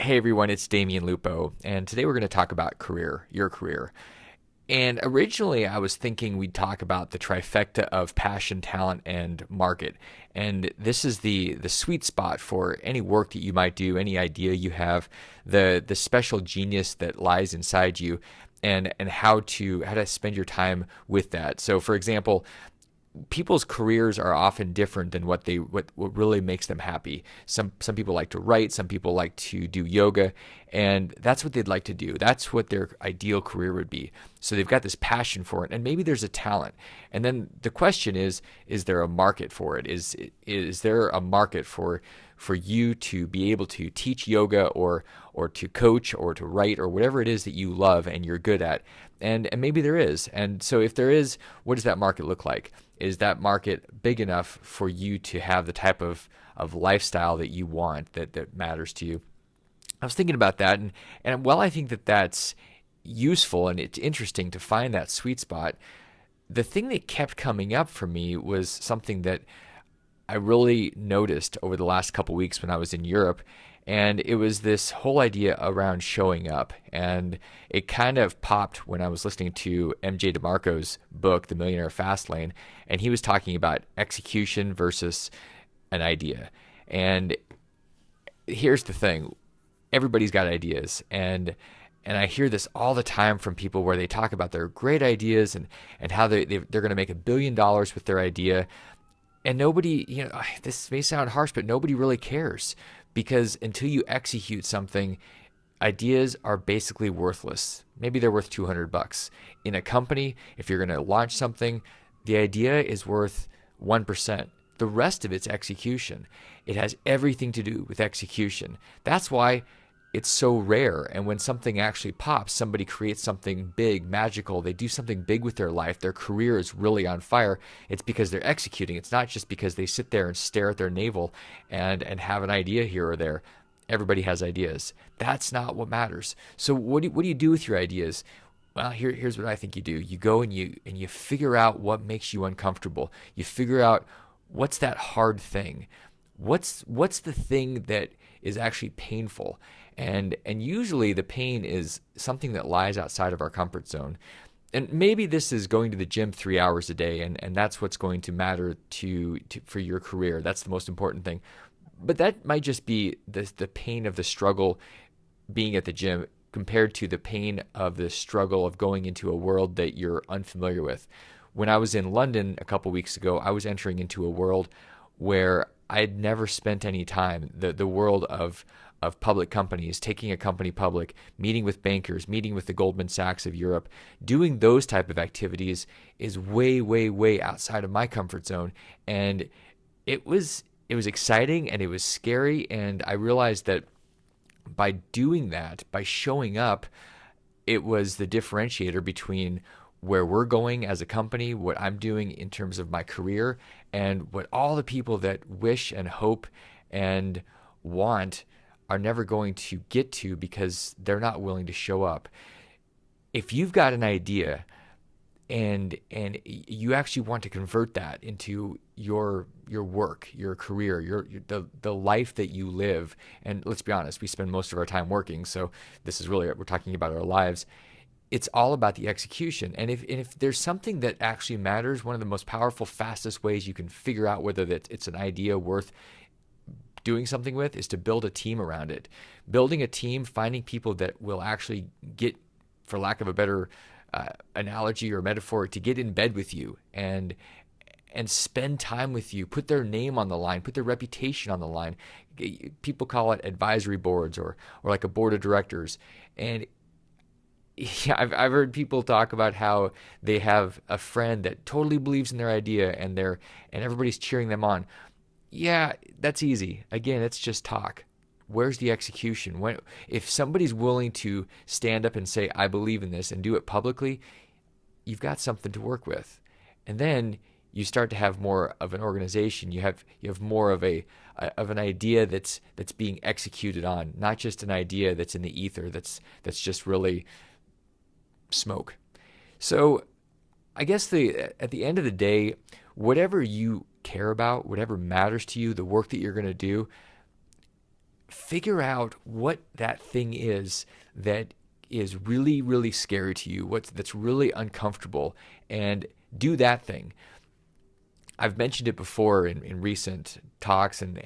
Hey everyone, it's Damion Lupo, and today we're going to talk about your career. And originally I was thinking we'd talk about the trifecta of passion, talent, and market. And this is the sweet spot for any work that you might do, any idea you have, the special genius that lies inside you, and how to spend your time with that. So for example, people's careers are often different than what really makes them happy. Some people like to write, some people like to do yoga, and that's what they'd like to do. That's what their ideal career would be. So they've got this passion for it, and maybe there's a talent. And then the question is there a market for it? Is there a market for you to be able to teach yoga or to coach or to write or whatever it is that you love and you're good at? And maybe there is. And so if there is, what does that market look like? Is that market big enough for you to have the type of lifestyle that you want, that matters to you? I was thinking about that, and while I think that that's useful and it's interesting to find that sweet spot, the thing that kept coming up for me was something that I really noticed over the last couple weeks when I was in Europe. And it was this whole idea around showing up. And it kind of popped when I was listening to MJ DeMarco's book, The Millionaire Fastlane. And he was talking about execution versus an idea. And here's the thing, everybody's got ideas. And I hear this all the time from people where they talk about their great ideas and how they're going to make $1 billion with their idea. And nobody, this may sound harsh, but nobody really cares because until you execute something, ideas are basically worthless. Maybe they're worth $200. In a company, if you're going to launch something, the idea is worth 1%. The rest of it's execution. It has everything to do with execution. That's why it's so rare. And when something actually pops, somebody creates something big, magical, they do something big with their life, their career is really on fire, it's because they're executing. It's not just because they sit there and stare at their navel and have an idea here or there. Everybody has ideas. That's not what matters. So what do you do with your ideas? Well, here's what I think you do. You go and you figure out what makes you uncomfortable. You figure out what's that hard thing. What's the thing that is actually painful? And usually the pain is something that lies outside of our comfort zone. And maybe this is going to the gym 3 hours a day, and that's what's going to matter for your career. That's the most important thing. But that might just be the pain of the struggle being at the gym compared to the pain of the struggle of going into a world that you're unfamiliar with. When I was in London a couple weeks ago, I was entering into a world where I'd never spent any time. The world of public companies, taking a company public, meeting with bankers, meeting with the Goldman Sachs of Europe, doing those type of activities is way, way, way outside of my comfort zone. And it was exciting and it was scary. And I realized that by doing that, by showing up, it was the differentiator between where we're going as a company, what I'm doing in terms of my career, and what all the people that wish and hope and want are never going to get to because they're not willing to show up. If you've got an idea and you actually want to convert that into your work, your career, the life that you live, and let's be honest, we spend most of our time working, so this is really, we're talking about our lives. It's all about the execution. And if there's something that actually matters, one of the most powerful, fastest ways you can figure out whether that it's an idea worth doing something with is to build a team around it. Building a team, finding people that will actually get, for lack of a better analogy or metaphor, to get in bed with you and spend time with you, put their name on the line, put their reputation on the line. People call it advisory boards or like a board of directors. And yeah, I've heard people talk about how they have a friend that totally believes in their idea and everybody's cheering them on. Yeah, that's easy. Again, it's just talk. Where's the execution? If somebody's willing to stand up and say, I believe in this, and do it publicly, you've got something to work with. And then you start to have more of an organization. You have more of an idea that's being executed on, not just an idea that's in the ether that's just really smoke. So I guess at the end of the day, whatever you care about, whatever matters to you, the work that you're going to do, figure out what that thing is that is really, really scary to you, that's really uncomfortable, and do that thing. I've mentioned it before in recent talks and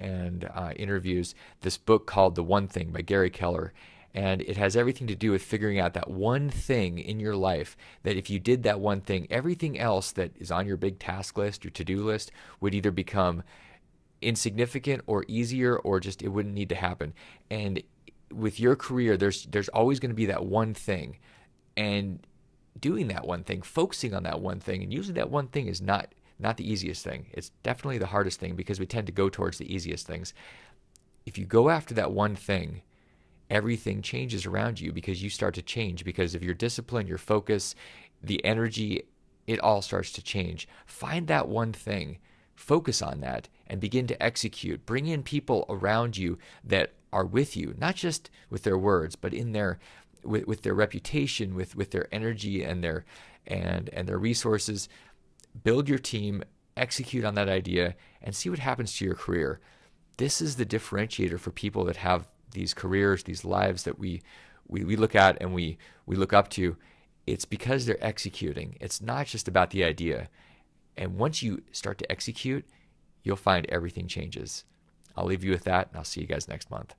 interviews, this book called The One Thing by Gary Keller. And it has everything to do with figuring out that one thing in your life that if you did that one thing, everything else that is on your big task list, your to do list, would either become insignificant or easier, or just it wouldn't need to happen. And with your career, there's always going to be that one thing. And doing that one thing, focusing on that one thing, and usually that one thing is not the easiest thing. It's definitely the hardest thing because we tend to go towards the easiest things. If you go after that one thing, everything changes around you because you start to change because of your discipline, your focus, the energy, it all starts to change. Find that one thing, focus on that, and begin to execute. Bring in people around you that are with you, not just with their words, but in their with their reputation, with their energy and their resources. Build your team, execute on that idea, and see what happens to your career. This is the differentiator for people that have these careers, these lives that we look at and we look up to. It's because they're executing. It's not just about the idea. And once you start to execute, you'll find everything changes. I'll leave you with that, and I'll see you guys next month.